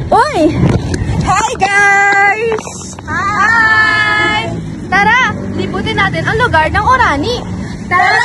Uy! Hi guys! Hi! Tara, libutin natin ang lugar ng Orani. Tara!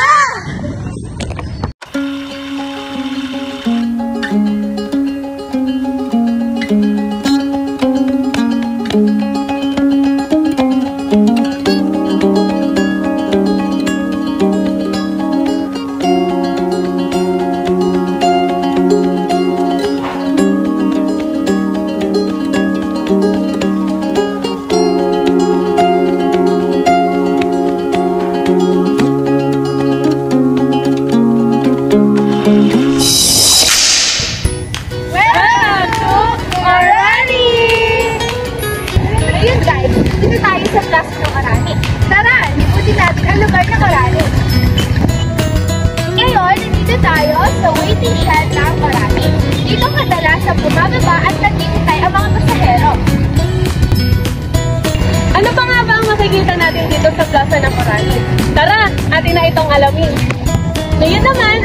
Sa Plaza ng Orani. Tara, libutin natin ang lugar ng Orani. Ngayon, nandito tayo sa waiting shed ng Orani. Dito kadalasan bumababa at naghihintay ang mga pasahero. Ano pa nga ba ang makikita natin dito sa Plaza ng Orani? Tara, atin na itong alamin. Ngayon naman,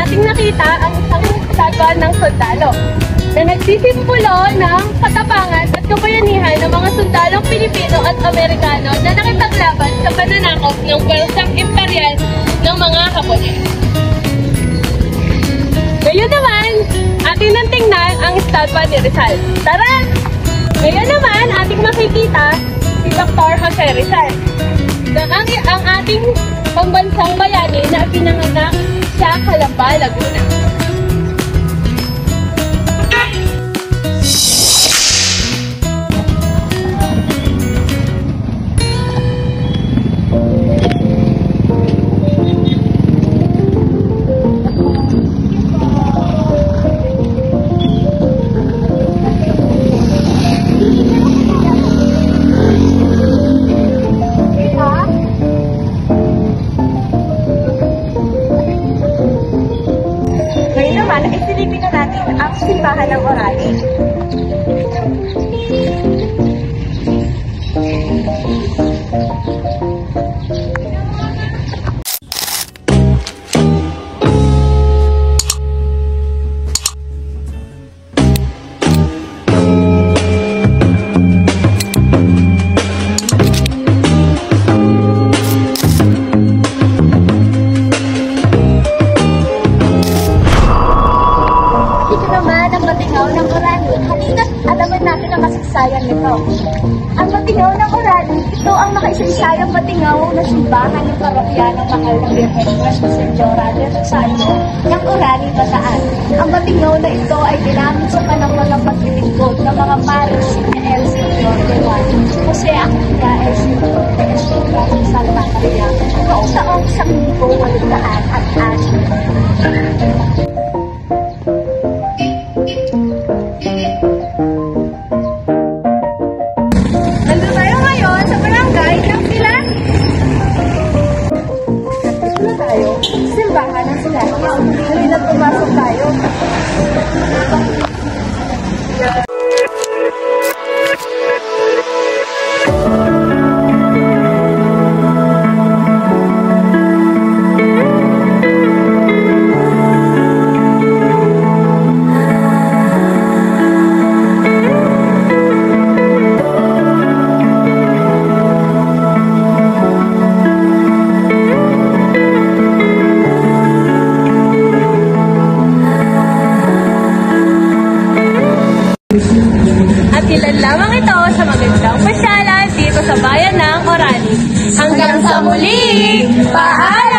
ating nakita ang isang estatwa ng sundalo na nagsisimbolo ng katapangan at kabayanihan ng mga sundalong Pilipino at Amerikano na nakipaglaban sa pananakop ng pwersang imperial ng mga Hapones. Ngayon naman, ating nang tingnan ang estatwa ni Rizal. Tara! Ngayon naman, ating makikita si Dr. Jose Rizal. Ang ating pambansang bayani na pinanganak sa Calamba, Laguna. Isilipin na natin ang simbahan ng Orani. Nito. Ang Batingaw ng Orani, ito ang makaisa-isayang Batingaw na simbahan ng parokya ng Mahal na Birhen Nuestra Senyora del Rosario ng Orani, Bataan. Ang Batingaw na ito ay ginamit sa panahon ng paglilingkod ng mga Maris na El Señor de Juan, Jose Aquila El Señor de Estrella ng Santa Maria, noong taong 1906. Simbahan ng Silanio. Halina't pumasok tayo. At ilan lamang ito sa magandang pasyalan dito sa bayan ng Orani. Hanggang sa muli! Paalam!